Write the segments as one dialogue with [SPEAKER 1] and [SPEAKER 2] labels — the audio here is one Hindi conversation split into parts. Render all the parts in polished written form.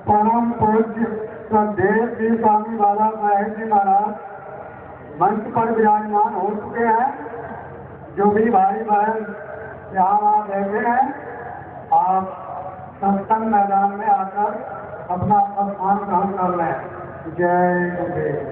[SPEAKER 1] परम पूज्य श्रद्धेय श्री स्वामी बाला साहेब जी महाराज मंच पर विराजमान हो चुके हैं। जो भी भाई बहन यहाँ बैठे हैं, आप सत्संग मैदान में आकर अपना स्थान ग्रहण कर लें। जय गुरुदेव।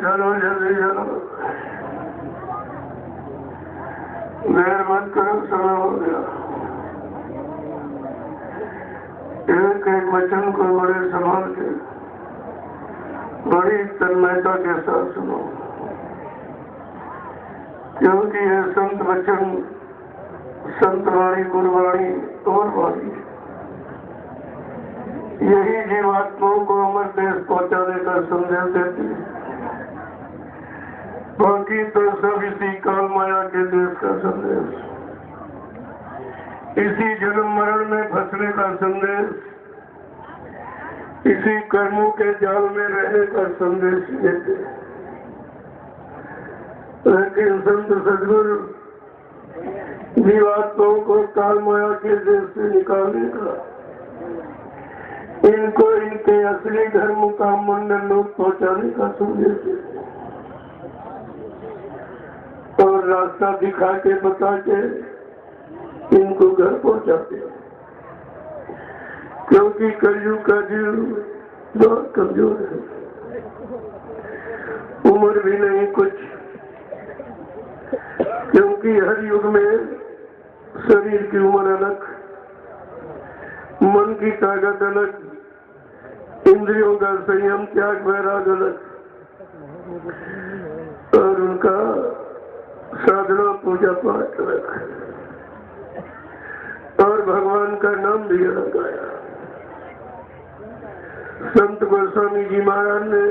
[SPEAKER 2] चलो जल्दी चलो, देर मत करो, समय हो गया। एक एक वचन को बड़े संभाल के, बड़ी तन्मयता के साथ सुनो, क्योंकि यह संत वचन, संत वाणी, गुरुवाणी और वाणी यही जीवात्माओं को अमर देश पहुंचाने का संदेश देती है। बाकी तो सब इसी काल माया के देश का संदेश, इसी जन्म मरण में फंसने का संदेश, इसी कर्मों के जाल में रहने का संदेश देते। लेकिन संत सदगुरु जीवात्माओं को काल माया के देश से निकालने का, इनको इनके असली धर्म का मंडल लोग पहुंचाने का संदेश देते और रास्ता दिखा के बता के इनको घर पहुंचाते हैं। क्योंकि कलयुग का जीव बहुत कमजोर है, उम्र भी नहीं कुछ, क्योंकि हर युग में शरीर की उम्र अलग, मन की ताकत अलग, इंद्रियों का संयम त्याग वैराग अलग, और उनका साधना पूजा पाठ अलग, और भगवान का नाम भी अलग आया। संत गोस्वामी जी महाराज ने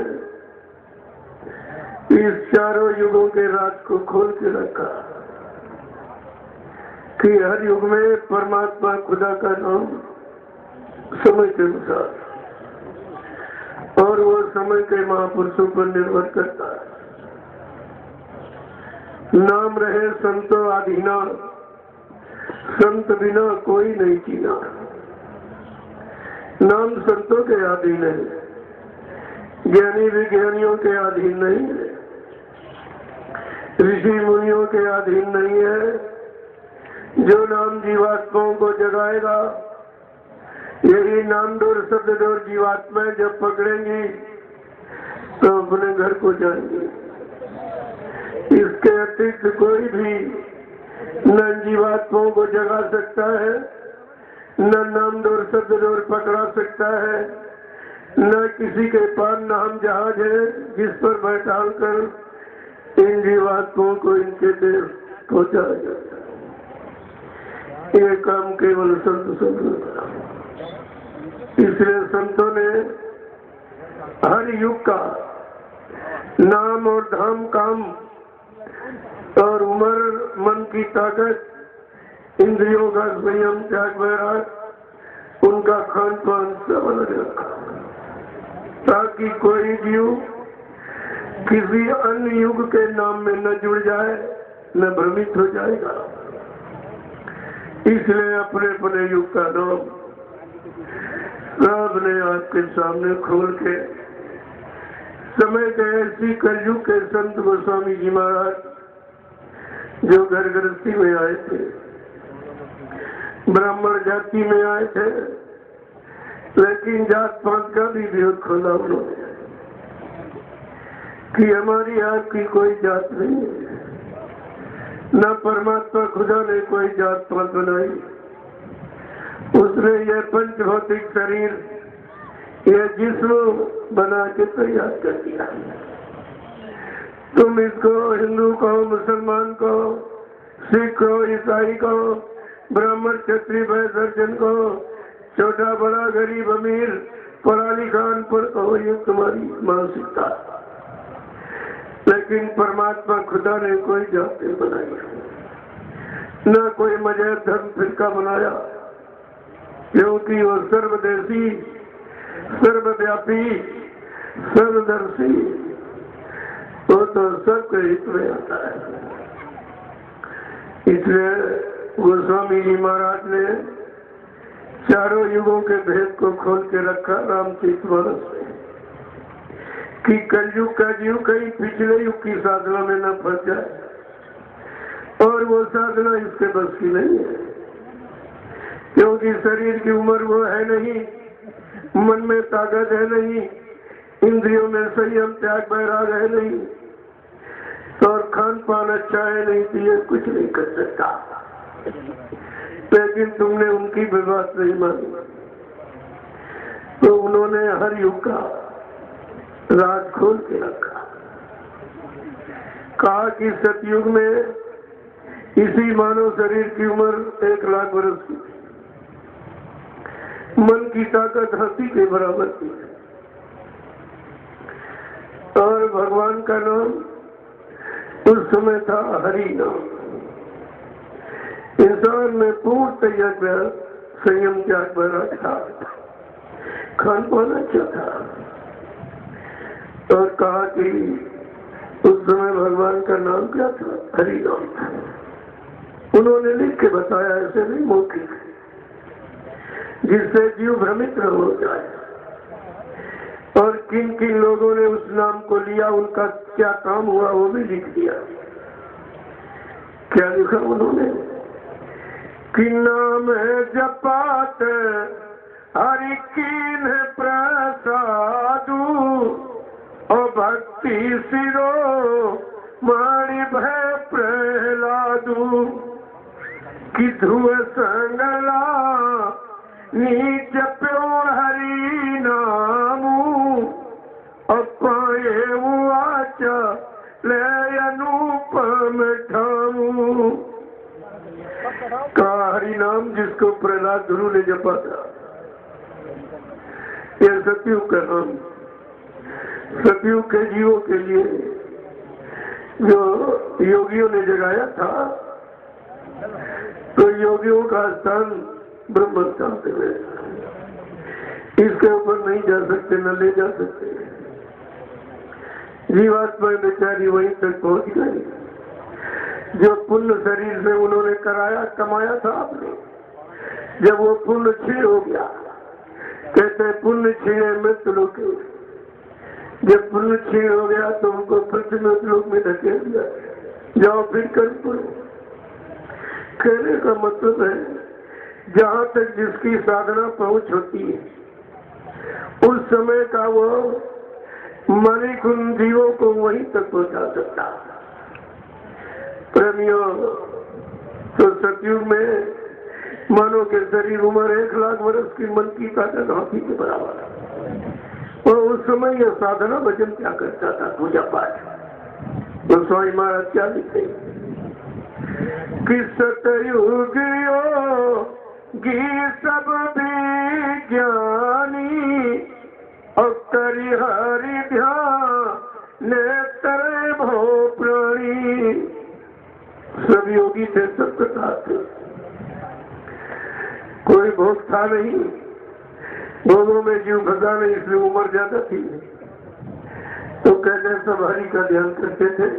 [SPEAKER 2] इस चारों युगों के राज को खोल के रखा कि हर युग में परमात्मा खुदा का नाम समय के अनुसार, और वो समय के महापुरुषों पर निर्भर करता है। नाम रहे संतो आधीना, संत बिना कोई नहीं जीना। नाम संतों के अधीन है, ज्ञानी विज्ञानियों के अधीन नहीं है, ऋषि मुनियों के अधीन नहीं है। जो नाम जीवात्माओं को जगाएगा, यही नाम डोर शब्द डोर जीवात्माएं जब पकड़ेंगी तो अपने घर को जाएंगी। इसके अतिरिक्त कोई भी न जीवात्माओं को जगा सकता है, न नाम डोर शब्द डोर पकड़ा सकता है, न किसी के पास नाम जहाज है जिस पर बैठाल कर इन जीवात्माओं को इनके देश पहुंचाया जाता है। ये काम केवल संत संतों का। इसलिए संतों ने हर युग का नाम और धाम, काम और उम्र, मन की ताकत, इंद्रियों का संयम त्याग वैराग, उनका खान पान सब अलग रखा, ताकि कोई जीव किसी अन्य युग के नाम में न जुड़ जाए, न भ्रमित हो जाएगा। इसलिए अपने अपने युग का नाम सबने आपके सामने खोल के समय के ऐसी कलयुग के संत गोस्वामी जी महाराज जो घर गृहस्थी में आए थे, ब्राह्मण जाति में आए थे, लेकिन जात पात का भी विरोध खोला उन्होंने कि हमारी आपकी कोई जात नहीं है, न परमात्मा खुदा ने कोई जात पात बनाई। उसने यह पंच भौतिक शरीर, यह जिस्म बना के तैयार कर दिया। तुम इसको हिंदू कहो, मुसलमान कहो, सिख कहो, ईसाई कहो, ब्राह्मण क्षत्रिय वैश्य सर्जन कहो, छोटा बड़ा गरीब अमीर, पढ़ा लिखा अनपढ़ कहो, ये तुम्हारी मानसिकता। लेकिन परमात्मा खुदा ने कोई जात नहीं बनाई, न कोई मजहब धर्म फिरका बनाया, क्योंकि वो सर्वदेशी, सर्वव्यापी, सर्वदर्शी, वो तो सबके हित में आता है। इसलिए गोस्वामी जी महाराज ने चारों युगों के भेद को खोल के रखा रामचरितमानस में, कि कलयुग का जीव कहीं पिछले युग की साधना में न फंस जाए और वो साधना इसके बस की नहीं है, क्योंकि शरीर की उम्र वो है नहीं, मन में ताकत है नहीं, इंद्रियों में संयम त्याग वैराग है नहीं, और खान पान अच्छा है नहीं, तो ये कुछ नहीं कर सकता। लेकिन तुमने उनकी भी बात नहीं मानी, तो उन्होंने हर युग का राज खोल के रखा। कहा कि सतयुग में इसी मानव शरीर की उम्र 1 लाख वर्ष की, मन की ताकत हाथी के बराबर थी, और भगवान का नाम उस समय था हरि नाम। इंसान में पूर्ण तैयार संयम त्याग वैराग था, खान पान अच्छा था। और कहा कि उस समय भगवान का नाम क्या था? हरि नाम था। उन्होंने लिख के बताया, ऐसे नहीं मौखिक, जिससे जीव भ्रमित न हो जाए। और किन किन लोगों ने उस नाम को लिया, उनका क्या काम हुआ, वो भी लिख दिया। क्या लिखा उन्होंने? कि नाम है जपात हरि कीन प्रसादू, और भक्ति सिरो माणि भय प्रहलादू, कि ध्रुव संगला नीच प्योर हरि नामू, अपाए वाच ले अनुपम ठामू। का हरि नाम जिसको प्रहलाद ध्रुव ने जपा था, यह सतयुग का नाम। सतयुग के जीवों के लिए जो योगियों ने जगाया था, तो योगियों का स्थान ब्रह्म स्थान पे है, इसके ऊपर नहीं जा सकते, न ले जा सकते। जीवात्मा बेचारी वहीं तक पहुंच गई जो पुण्य शरीर से उन्होंने कराया कमाया था आपने। जब वो पुण्य क्षीण हो गया, कहते पुण्य क्षीण मृत्यु लोक, जब पुण्य क्षीण हो गया तो उनको पृथ्वी लोक में धकेल दिया, जाओ फिर कर पड़ो। कहने का मतलब है, जहाँ तक जिसकी साधना पहुंच होती है, उस समय का वो मालिक उन जीवों को वहीं तक पहुंचा सकता। प्रेमियों, तो सतयुग में मानो के शरीर उम्र 1 लाख वर्ष की, मन की ताकत हाथी के बराबर है। और उस समय यह साधना भजन क्या करता था? पूजा पाठ। तो स्वामी महाराज क्या लिखते? कि सतयुगियो गी सब विज्ञानी, और करि हरि ध्यान नेत्र भो प्राणी। सब योगी थे, सब कथा थे, कोई भोग था नहीं, भोगों में जीव फंसा नहीं, इसलिए उम्र ज्यादा थी। तो कहते सब हरि का ध्यान करते थे,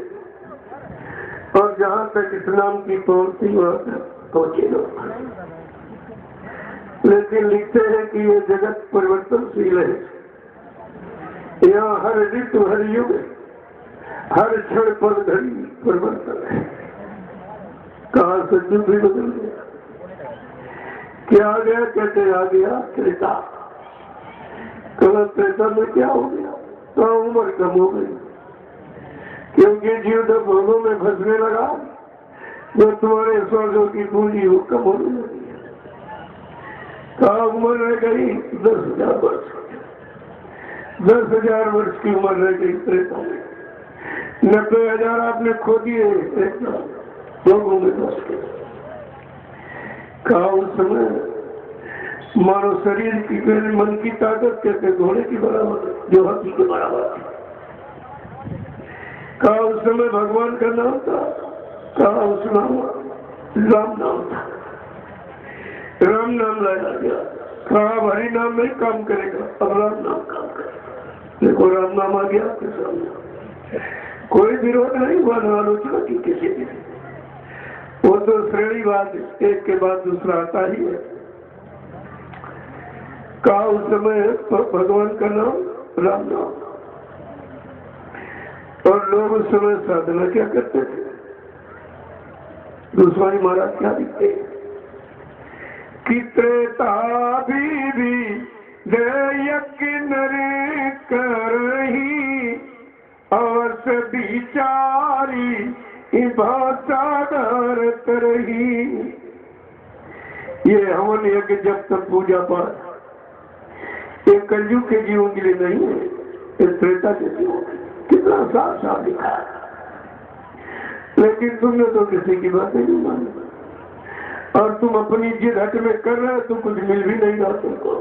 [SPEAKER 2] और जहां तक इस नाम की पहुंच थी वहां तक पहुंचे लोग। लेकिन लिखते हैं कि ये जगत परिवर्तनशील है, यहाँ हर ऋतु, हर युग, हर क्षण पर घड़ी परिवर्तन है। कहा सतयुग भी बदल गया। क्या आ गया? कहते आ गया त्रेता। कल त्रेता में क्या हो गया? तो उम्र कम हो गई, क्योंकि जीव जब भोगों में फंसने लगा, जो तुम्हारे स्वर्गों की पूंजी हो कम होने लगी। कहा उम्र रह गई 10,000 वर्ष, 10,000 वर्ष की उम्र रह गई त्रेता में। 90,000 आपने खो दिए लोगों में फंस के। कहा उस समय मानो शरीर की मन की ताकत कहते घोड़े की बराबर, जो हाथी के बराबर थी। कहा उस समय भगवान का नाम था, कहा उस नाम राम नाम था, राम नाम लाया गया। कहा हरि नाम नहीं काम करेगा, अब राम नाम काम करेगा। देखो राम नाम आ गया आपके सामने, कोई विरोध नहीं हुआ, न आलोचना की किसी ने। वो तो श्रेणीवाद एक के बाद दूसरा आता ही है। कहा उस समय भगवान का नाम राम नाम, और लोग उस समय साधना क्या करते थे? गोस्वामी महाराज क्या लिखते हैं कि त्रेता भी यज्ञ करही अवश्य विचारी भाषा तरही। ये हवन यज्ञ जब तक पूजा पाठ ये कलयुग के जीवन के लिए नहीं है, ये त्रेता के जीवन कितना साफ साफ लिखा है। लेकिन तुमने तो किसी की बातें नहीं मानी और तुम अपनी जिद हट में कर रहे हो तो कुछ मिल भी नहीं रहा तुमको।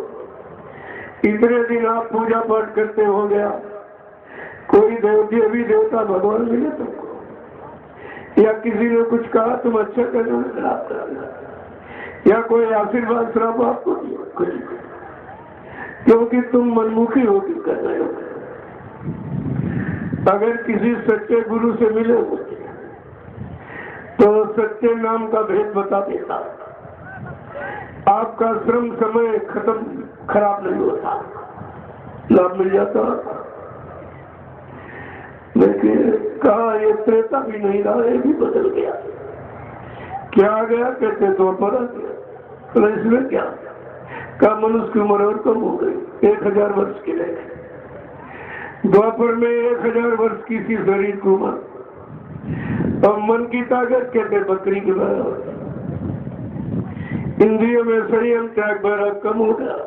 [SPEAKER 2] इतने दिन आप पूजा पाठ करते हो गया, कोई देवी देवता भगवान मिले तुमको या किसी ने कुछ कहा तुम अच्छा करने में खराब करना या कोई आशीर्वाद श्राप आपको कुछ, क्योंकि तुम मनमुखी होकर कर रहे हो। अगर किसी सच्चे गुरु से मिले तो सच्चे नाम का भेद बता देता, आपका श्रम समय खत्म खराब नहीं होता, लाभ मिल जाता। लेकिन कहा ये त्रेता भी नहीं रहा, ये भी बदल गया। क्या आ गया कहते तो पर आ गया, तो इसमें क्या का मनुष्य की उम्र और कम हो गई 1000 वर्ष के लिए। द्वापर में 1000 वर्ष की थी शरीर की उम्र और मन की ताकत कहते बकरी के बराबर। इंद्रियों में संयम त्याग बड़ा कम हो गया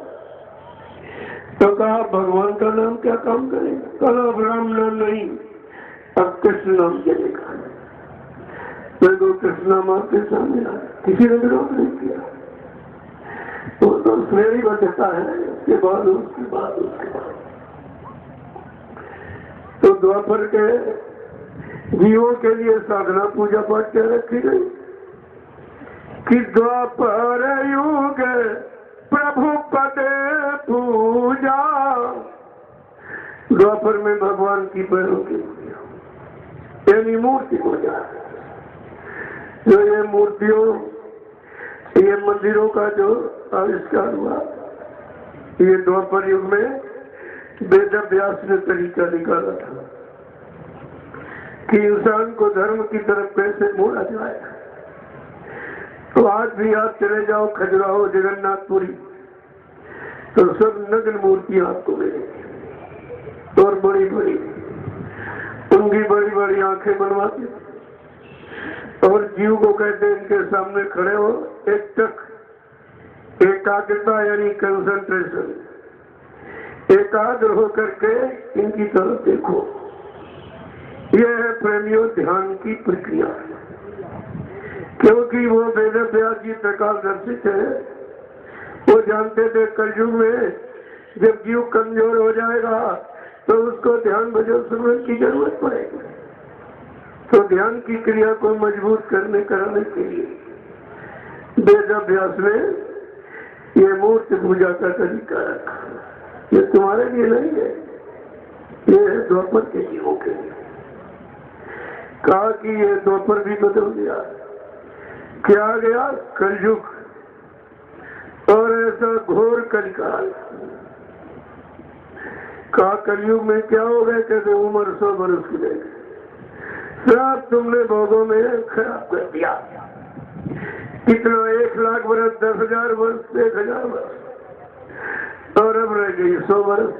[SPEAKER 2] तो कहा भगवान का नाम क्या काम करेगा। कहा अब राम नाम नहीं, अब कृष्ण नाम चलेगा। मेरे को कृष्ण नाम आपके सामने आया, किसी ने विरोध नहीं किया। तो श्रेणी बचता है, उसके बाद उसके बाद उसके बाद। तो द्वापर के जीवों के लिए साधना पूजा पाठ क्या रखी गई कि द्वापर युग प्रभु पद पूजा। द्वापर में भगवान की पैरों की पूजा यानी मूर्ति पूजा। जो ये मूर्तियों ये मंदिरों का जो आविष्कार हुआ ये द्वापर युग में वेद व्यास ने तरीका निकाला था कि इंसान को धर्म की तरफ कैसे मोड़ा जाए। तो आज भी आप चले जाओ खजुराहो जगन्नाथपुरी तो सब नग्न मूर्तियां आपको मिलेंगी और बड़ी बड़ी, उनकी बड़ी बड़ी आंखें बनवाती और जीव को कहते इनके सामने खड़े हो, एक टक एकाग्रता यानी कंसंट्रेशन, एकाग्र होकर के इनकी तरफ देखो। यह है प्रेमियों ध्यान की प्रक्रिया, क्योंकि वो वेद व्यास जी प्रकाशदर्शित है। वो जानते थे कलयुग में जब जीव कमजोर हो जाएगा तो उसको ध्यान भजन सुनने की जरूरत पड़ेगी। तो ध्यान की क्रिया को मजबूत कराने के लिए वेद व्यास ने ये मूर्ति पूजा का तरीका रखा। ये तुम्हारे लिए नहीं है, ये है द्वापर के जीवों के लिए। कहा कि ये द्वापर भी बदल गया। क्या गया कलयुग और ऐसा घोर कलिकाल। कहा कलयुग में क्या हो गए कहते उम्र 100 वर्ष की रह गई। सब तुमने भोगों में खराब कर दिया। कितना 1 लाख वर्ष 10,000 वर्ष 1,000 वर्ष और अब रह गई 100 वर्ष।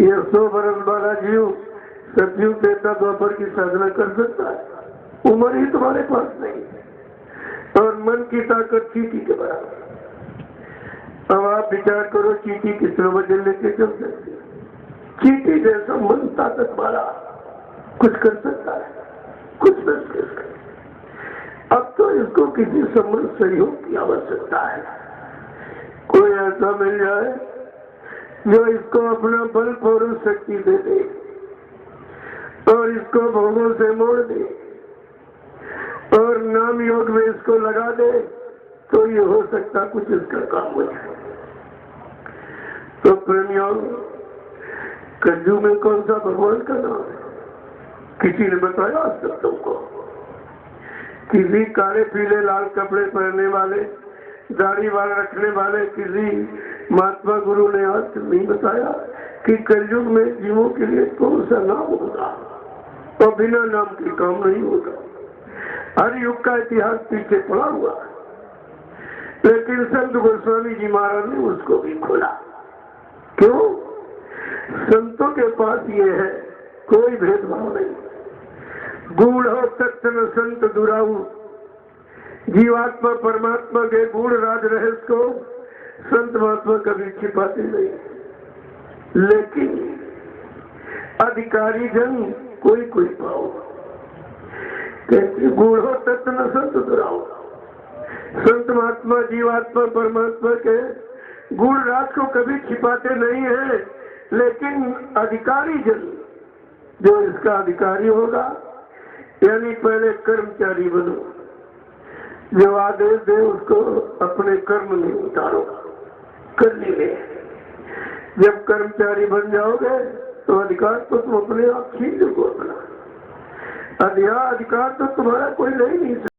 [SPEAKER 2] ये 100 वर्ष वाला जीव सतयुग देता द्वापर की साधना कर सकता है। उम्र ही तुम्हारे पास नहीं और मन की ताकत चींटी के बराबर। अब आप विचार करो चींटी कितने वजन लेके चल सकती है। चींटी जैसा मन ताकत वाला कुछ कर सकता है, कुछ न कर सकता। अब तो इसको किसी संबंध सहयोग की आवश्यकता है। कोई ऐसा मिल जाए जो इसको अपना बल पौरुष शक्ति दे दे और इसको भोगों से मोड़ दे और नाम योग में इसको लगा दे तो ये हो सकता कुछ इसका काम हो जाए। तो प्रेमियों कलयुग में कौन सा भगवान का नाम है? किसी ने बताया आज तक तुमको? किसी काले पीले लाल कपड़े पहनने वाले दाढ़ी वाल रखने वाले किसी महात्मा गुरु ने आज तक नहीं बताया कि कलयुग में जीवों के लिए कौन सा नाम होगा और बिना नाम के काम नहीं होगा। हर युग का इतिहास पीछे पड़ा हुआ, लेकिन संत गोस्वामी जी महाराज ने उसको भी खोला। क्यों? संतों के पास ये है, कोई भेदभाव नहीं। गूढ़ हो तत्व न संत दुराऊ, जीवात्मा परमात्मा के गूढ़ राज रहस्य को संत महात्मा कभी छिपाते नहीं, लेकिन अधिकारी जन कोई कोई पाओ, कहते गूढ़ हो तत्व न संत दुराऊ। संत महात्मा जीवात्मा परमात्मा के गूढ़ राज को कभी छिपाते नहीं है, लेकिन अधिकारी जन जो इसका अधिकारी होगा, यानी पहले कर्मचारी बनो, जो आदेश दे उसको अपने कर्म में उतारो, करने में। जब कर्मचारी बन जाओगे तो अधिकार तो तुम अपने आप छीन लोगे अपना। अधिकार तो तुम्हारा कोई नहीं